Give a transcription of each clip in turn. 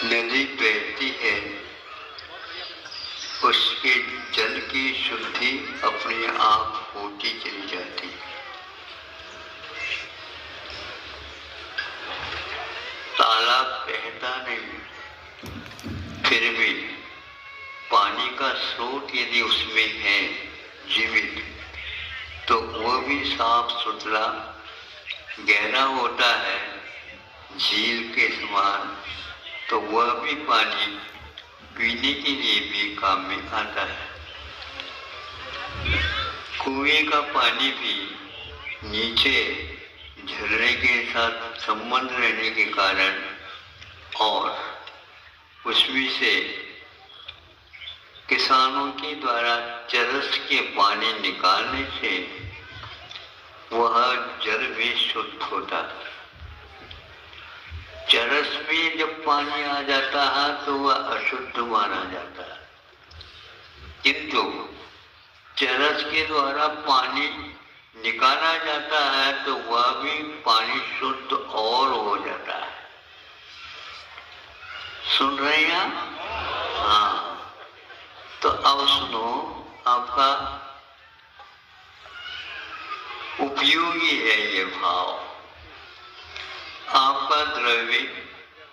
नदी बहती है, उसके जल की शुद्धि अपने आप होती चली जाती है। तालाब बहता नहीं, फिर भी पानी का स्रोत यदि उसमें है जीवित, तो वह भी साफ सुथरा गहरा होता है झील के समान, तो वह भी पानी पीने के लिए भी काम में आता है। कुएं का पानी भी नीचे झरने के साथ संबंध रहने के कारण और उसमें से किसानों के द्वारा चरस के पानी निकालने से वह जल भी शुद्ध होता है। चरस में जब पानी आ जाता है तो वह अशुद्ध माना जाता है, किंतु चरस के द्वारा पानी निकाला जाता है तो वह भी पानी शुद्ध और हो जाता है। सुन रहे हैं आप? हाँ, तो अब सुनो, आपका उपयोगी है ये भाव। आपका द्रव्य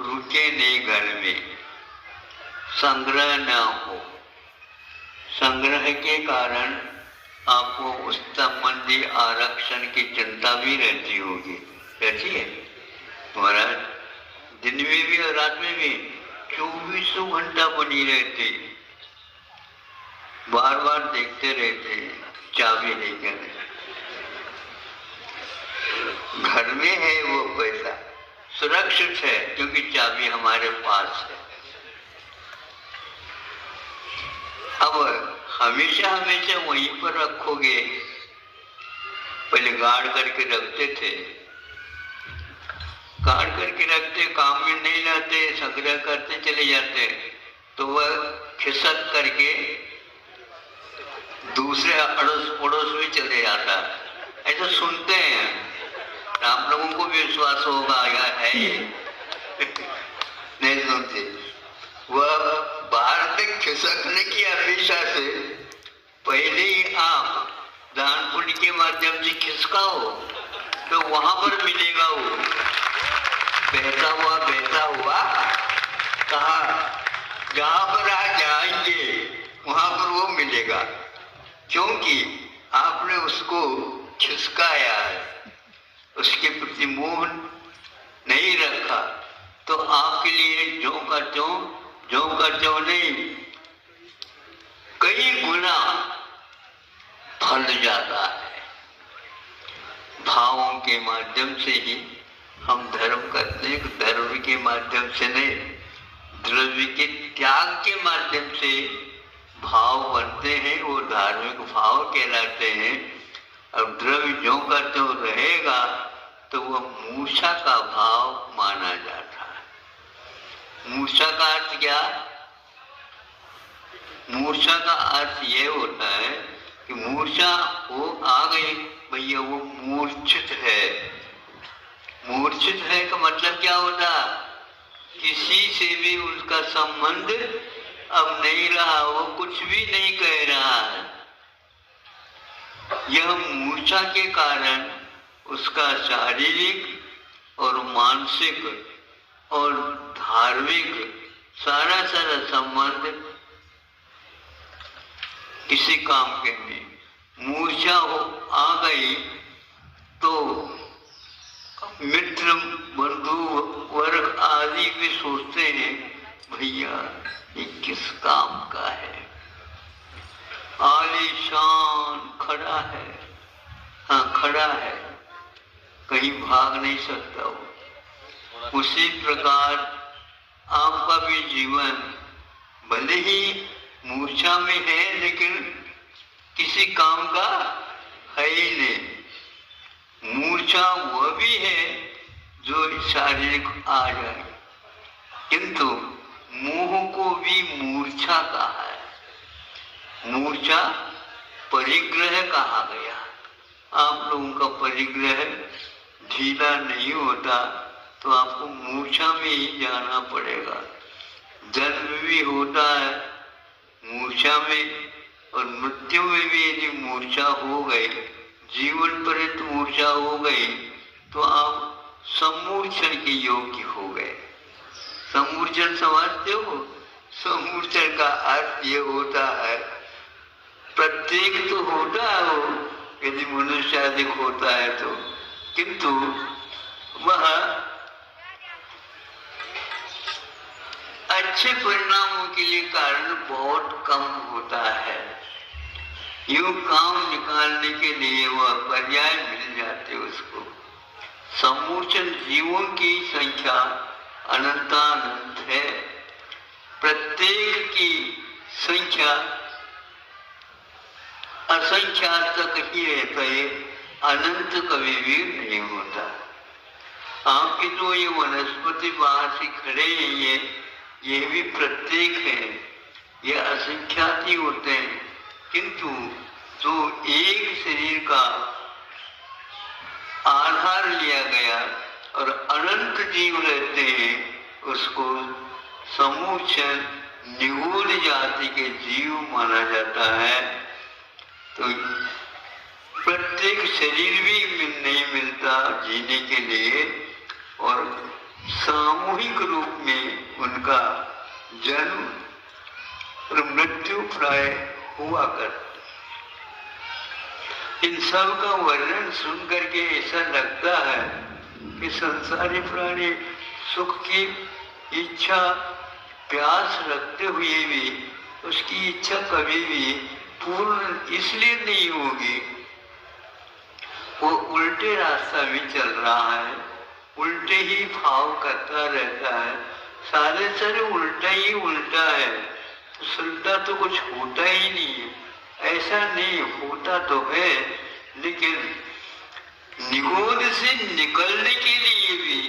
रुके नहीं घर में, संग्रह न हो। संग्रह के कारण आपको उस संबंधी आरक्षण की चिंता भी रहती होगी, रहती है महाराज। दिन में भी और रात में भी 24 घंटा बनी रहती, बार बार देखते रहते, चाबी लेकर। घर में है वो पैसा, सुरक्षित है क्योंकि चाबी हमारे पास है। अब हमेशा हमेशा वहीं पर रखोगे, पहले गाड़ करके रखते थे, गाड़ करके रखते, काम में नहीं लाते, संग्रह करते चले जाते, तो वह खिसक करके दूसरे अड़ोस पड़ोस में चले जाता। ऐसा सुनते हैं, आप लोगों को भी विश्वास होगा या है ये नहीं सुनते। वह बाहर तक खिसकने की अपेक्षा से पहले ही आप दान पुण्य के माध्यम से खिसकाओ तो वहां पर मिलेगा वो बहता हुआ कहा, जहां पर आप जाएंगे वहां पर वो मिलेगा, क्योंकि आपने उसको खिसकाया है, उसके प्रति मोह नहीं रखा, तो आपके लिए जो का त्यों नहीं, कई गुना फल जाता है। भावों के माध्यम से ही हम धर्म करते हैं, धर्म के माध्यम से नहीं, द्रव्य के त्याग के माध्यम से भाव बनते हैं, वो धार्मिक भाव कहलाते हैं। अब द्रव्य जो का त्यों रहेगा तो वह मूर्छा का भाव माना जाता है। मूर्छा का अर्थ क्या? मूर्छा का अर्थ ये होता है कि मूर्छा वो आ गई, भैया वो मूर्छित है। मूर्छित है का मतलब क्या होता? किसी से भी उसका संबंध अब नहीं रहा, वो कुछ भी नहीं कह रहा है। यह मूर्छा के कारण उसका शारीरिक और मानसिक और धार्मिक सारा संबंध किसी काम के नहीं। मूर्छा आ गई तो मित्र बंधु वर्ग आदि भी सोचते हैं, भैया ये किस काम का है, आलीशान खड़ा है, हाँ खड़ा है, कहीं भाग नहीं सकता वो। उसी प्रकार आपका भी जीवन भले ही मूर्छा में है, लेकिन किसी काम का है ही नहीं। मूर्छा वह भी है जो शारीरिक आ जाए, किंतु मोह को भी मूर्छा कहा है। मूर्छा परिग्रह कहा गया। आप लोगों का परिग्रह ढीला नहीं होता तो आपको मूर्छा में ही जाना पड़ेगा। जन्म भी होता है मूर्छा में, और मृत्यु में भी यदि मूर्छा हो गई, जीवन पर्यंत मूर्छा हो गई, तो आप सम्मूर्छन के योग्य हो गए। सम्मूर्छन समझते हो? सम्मूर्छन का अर्थ ये होता है, प्रत्येक तो होता है वो, यदि मनुष्य अधिक होता है तो, किंतु वह अच्छे परिणामों के लिए कारण बहुत कम होता है। यूं काम निकालने के लिए वह पर्याय मिल जाते उसको। सम्मूर्छन जीवों की संख्या अनंतानंत है, प्रत्येक की संख्या असंख्यात तक ही रहता है, अनंत कभी भी नहीं होता। आपके जो ये वनस्पति बाहर से खड़े हैं, ये भी प्रत्येक है, ये असंख्यात ही होते हैं, किंतु जो एक शरीर का आधार लिया गया और अनंत जीव रहते हैं, उसको सम्मूर्छन निगूढ़ जाति के जीव माना जाता है। तो प्रत्येक शरीर भी नहीं मिलता जीने के लिए, और सामूहिक रूप में उनका जन्म और मृत्यु प्राय हुआ करता। इन सब का वर्णन सुन करके ऐसा लगता है कि संसारी प्राणी सुख की इच्छा प्यास रखते हुए भी उसकी इच्छा कभी भी पूर्ण इसलिए नहीं होगी, वो उल्टे रास्ता में चल रहा है, उल्टे ही भाव करता रहता है, सारे उल्टा ही उल्टा है, तो सुलटा तो कुछ होता ही नहीं है। ऐसा नहीं होता तो है, लेकिन निगोद से निकलने के लिए भी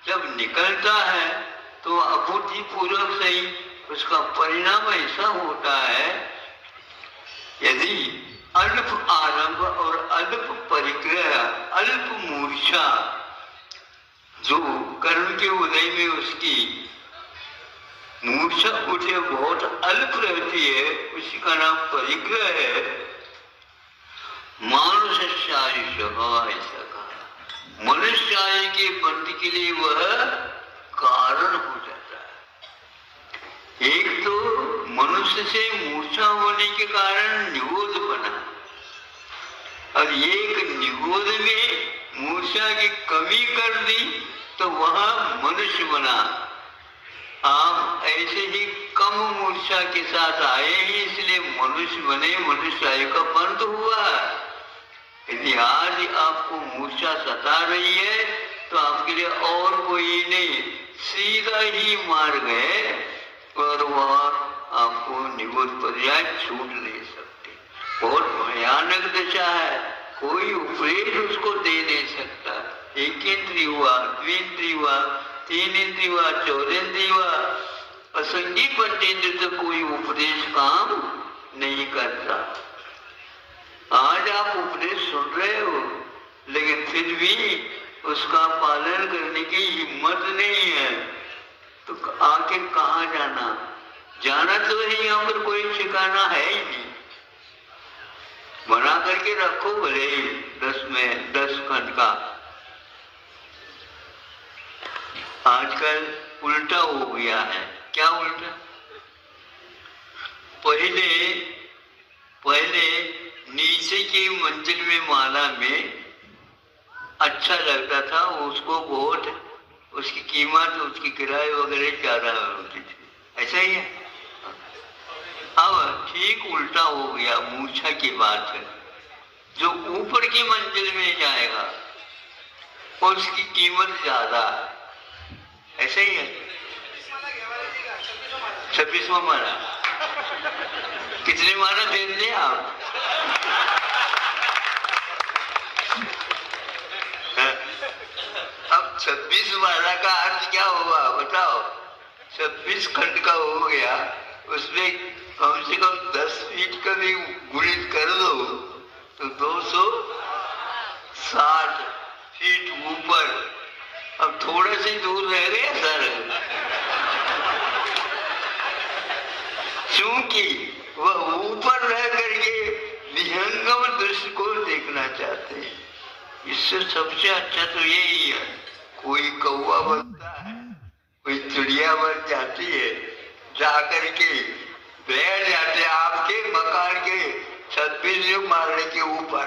जब निकलता है तो अभूतपूर्वक से ही उसका परिणाम ऐसा होता है, यदि अल्प आरंभ और अल्प परिग्रह, अल्प मूर्छा जो कर्म के उदय में उसकी मूर्छा उठे बहुत अल्प रहती है, उसी का नाम परिग्रह है। मानुष आयुष ऐसा कहा, मनुष्य आयु के बंद के लिए वह कारण हो जाता है। एक तो मनुष्य से मूर्छा होने के कारण निगोद बना, और एक निगोद में मूर्छा की कमी कर दी तो वह मनुष्य बना। आप ऐसे ही कम मूर्छा के साथ आए ही इसलिए मनुष्य बने, मनुष्य आयु का बंद हुआ। यदि आज आपको मूर्छा सता रही है तो आपके लिए और कोई नहीं, सीधा ही मार गए, और वह आपको निगोद पर्याय छूट नहीं सकते। बहुत भयानक दशा है, कोई उपदेश उसको दे नहीं सकता। एक इंद्रिय हुआ, द्विंद्रिय हुआ, तीन इंद्रिय हुआ, चौरेंद्रिय हुआ, असंगी पंचेंद्रिय तो कोई उपदेश काम नहीं करता। आज आप उपदेश सुन रहे हो, लेकिन फिर भी उसका पालन करने की हिम्मत नहीं है, तो आके कहाँ जाना? जाना तो है, यहाँ पर कोई ठिकाना है ही नहीं। बना करके रखो भले ही 10 खंड का। आजकल उल्टा हो गया है। क्या उल्टा? पहले नीचे की मंजिल में माला में अच्छा लगता था, उसको बहुत उसकी कीमत, उसकी किराए वगैरह ज्यादा होती थी, ऐसा ही है। अब ठीक उल्टा हो गया, मूर्छा की बात है। जो ऊपर की मंजिल में जाएगा उसकी कीमत ज्यादा है, ऐसा ही है। 26वां माला कितने माला दे दिए आप? अब 26 माला का अर्थ क्या हुआ बताओ? 26 खंड का हो गया, उसमें कम से कम 10 फीट का भी गुणित कर दो तो 260 फीट ऊपर। अब थोड़े से दूर रह गए सर, क्योंकि वह ऊपर रह करके विहंगम दृश्य को देखना चाहते हैं। इससे सबसे अच्छा तो यही है, कोई कौवा बनता है, कोई चिड़िया बन जाती है, जाकर के बैठ जाते आपके मकान के छत पे मारने के ऊपर।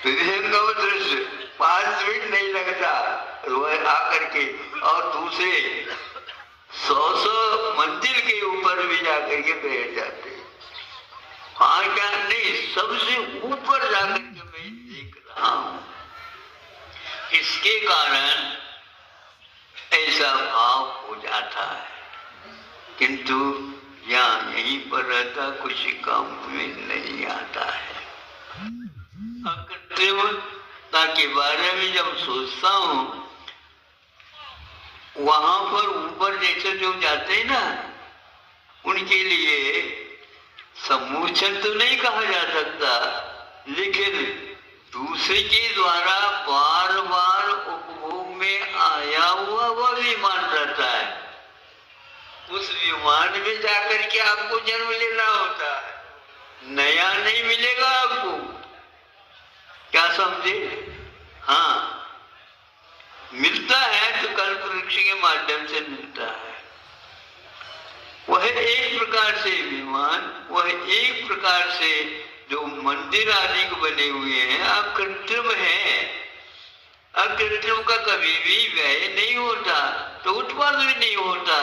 विहंगम दृश्य 5 मिनट नहीं लगता, वह आकर के और दूसरे 100 मंजिल के ऊपर भी जाकर के बैठ जाते। हाँ क्या नहीं, सबसे ऊपर जाकर के मैं देख रहा हूं। इसके कारण ऐसा भाव हो जाता है, किंतु यहाँ यहीं पर रहता कुछ काम में नहीं आता है। अकृत्रिमता के बारे में जब सोचता हूँ, वहां पर ऊपर जैसे जो जाते हैं ना, उनके लिए सम्मोचन तो नहीं कहा जा सकता, लेकिन दूसरे के द्वारा बार बार उपभोग में आया हुआ वह विमान रहता है। उस विमान में जाकर के आपको जन्म लेना होता है, नया नहीं मिलेगा आपको। क्या समझे? हाँ, मिलता है तो कल्प वृक्ष के माध्यम से मिलता है। वह एक प्रकार से विमान, वह एक प्रकार से जो मंदिर आदि को बने हुए हैं, अकृत्रिम है। अकृत्रिम का कभी भी व्यय नहीं होता, तो उत्पाद भी नहीं होता।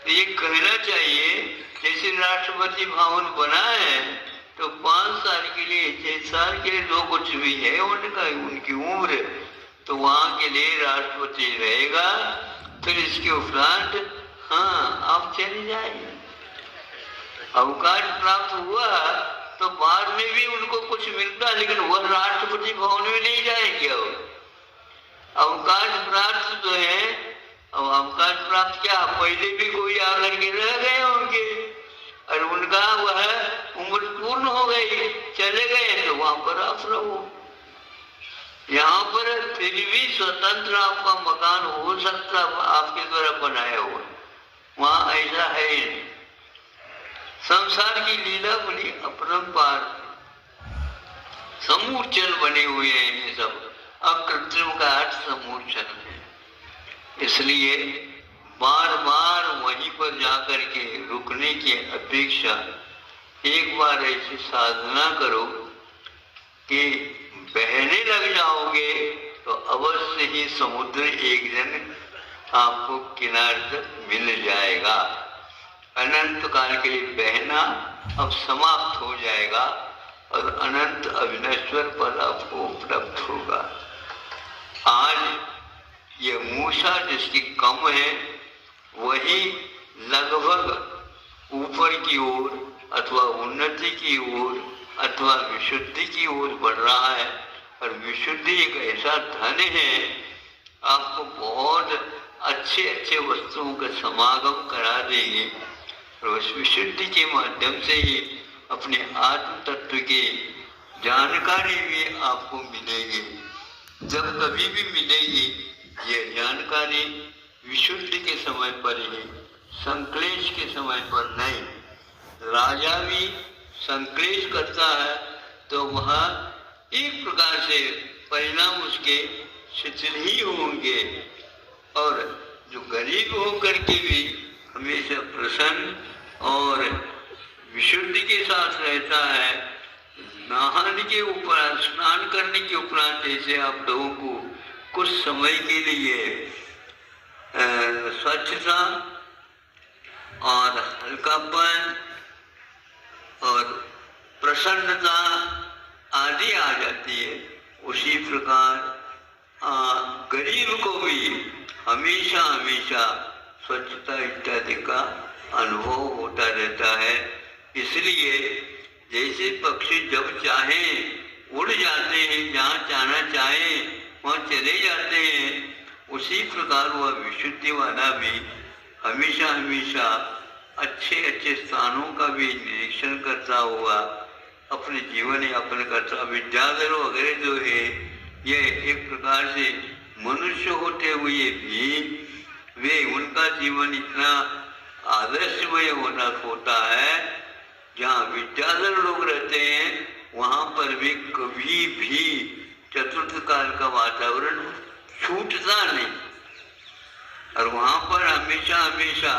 ये कहना चाहिए, जैसे राष्ट्रपति भवन बना है तो 5 साल के लिए, 6 साल के लिए जो कुछ भी है उनका, उनकी उम्र, तो वहां के लिए राष्ट्रपति रहेगा। फिर इसके उपरांत हाँ आप चले जाएंगे। अवकाश प्राप्त हुआ तो बाद में भी उनको कुछ मिलता, लेकिन वह राष्ट्रपति भवन में नहीं जाएंगे। अवकाश प्राप्त जो है, अब अवकाश प्राप्त क्या, पहले भी कोई आकर के रह गए होंगे और उनका वह उम्र पूर्ण हो गई, चले गए, तो वहां पर आप रहो। यहाँ पर फिर भी स्वतंत्र आपका मकान हो सकता, आपके द्वारा बनाया हुआ, वहां ऐसा है नहीं। संसार की लीला बड़ी अपरंपार, समूर्चन बने हुए हैं ये सब। अकृत्रिम का अर्थ समूर्चन है। इसलिए बार बार वहीं पर जाकर के रुकने की अपेक्षा एक बार ऐसी साधना करो कि बहने लग जाओगे तो अवश्य ही समुद्र एक दिन आपको किनारे तक मिल जाएगा। अनंत काल के लिए बहना अब समाप्त हो जाएगा और अनंत अविनश्वर पद आपको उपलब्ध होगा। आज ये मूसा जिसकी कम है, वही लगभग ऊपर की ओर अथवा उन्नति की ओर अथवा विशुद्धि की ओर बढ़ रहा है। और विशुद्धि एक ऐसा धन है, आपको बहुत अच्छे अच्छे वस्तुओं का समागम करा देगी। और उस विशुद्धि के माध्यम से ही अपने आत्म तत्व की जानकारी भी आपको मिलेगी। जब कभी भी मिलेगी ये जानकारी विशुद्धि के समय पर ही, संक्लेश के समय पर नहीं। राजा भी संक्लेश करता है तो वहाँ एक प्रकार से परिणाम उसके शिथिल ही होंगे। और जो गरीब होकर के भी हमेशा प्रसन्न और विशुद्धि के साथ रहता है, नहाने के उपरांत, स्नान करने के उपरांत जैसे आप लोगों को कुछ समय के लिए स्वच्छता और हल्कापन और प्रसन्नता आदि आ जाती है, उसी प्रकार गरीब को भी हमेशा हमेशा स्वच्छता इत्यादि का अनुभव होता रहता है। इसलिए जैसे पक्षी जब चाहें उड़ जाते हैं, जहाँ जाना चाहें वहाँ चले जाते हैं, उसी प्रकार वह विशुद्धि वाला भी हमेशा हमेशा अच्छे अच्छे स्थानों का भी निरीक्षण करता हुआ अपने जीवन यापन करता। विद्याधर वगैरह जो है ये एक प्रकार से मनुष्य होते हुए भी वे, उनका जीवन इतना आदर्शमय होना होता है। जहाँ विद्याधर लोग रहते हैं वहाँ पर भी कभी भी चतुर्थ काल का वातावरण छूटता नहीं, और वहाँ पर हमेशा हमेशा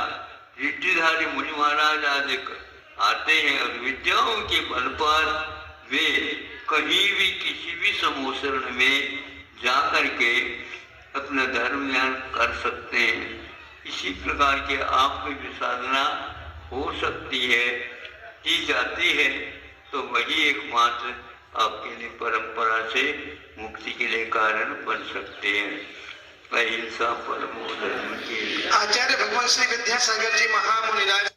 रिद्धिधारी मुनि महाराज आदि आते हैं और विद्याओं के बल पर वे कहीं भी किसी भी समोसरण में जा करके अपना धर्म ज्ञान कर सकते हैं। इसी प्रकार के आपकी भी साधना हो सकती है, की जाती है, तो वही एकमात्र आपके लिए परंपरा से मुक्ति के लिए कारण बन सकते हैं। अहिंसा परमो धर्म की। आचार्य भगवान श्री विद्यासागर जी महामुनिराज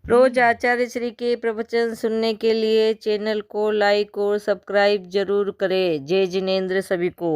रोज आचार्य श्री के प्रवचन सुनने के लिए चैनल को लाइक और सब्सक्राइब जरूर करें। जय जिनेंद्र सभी को।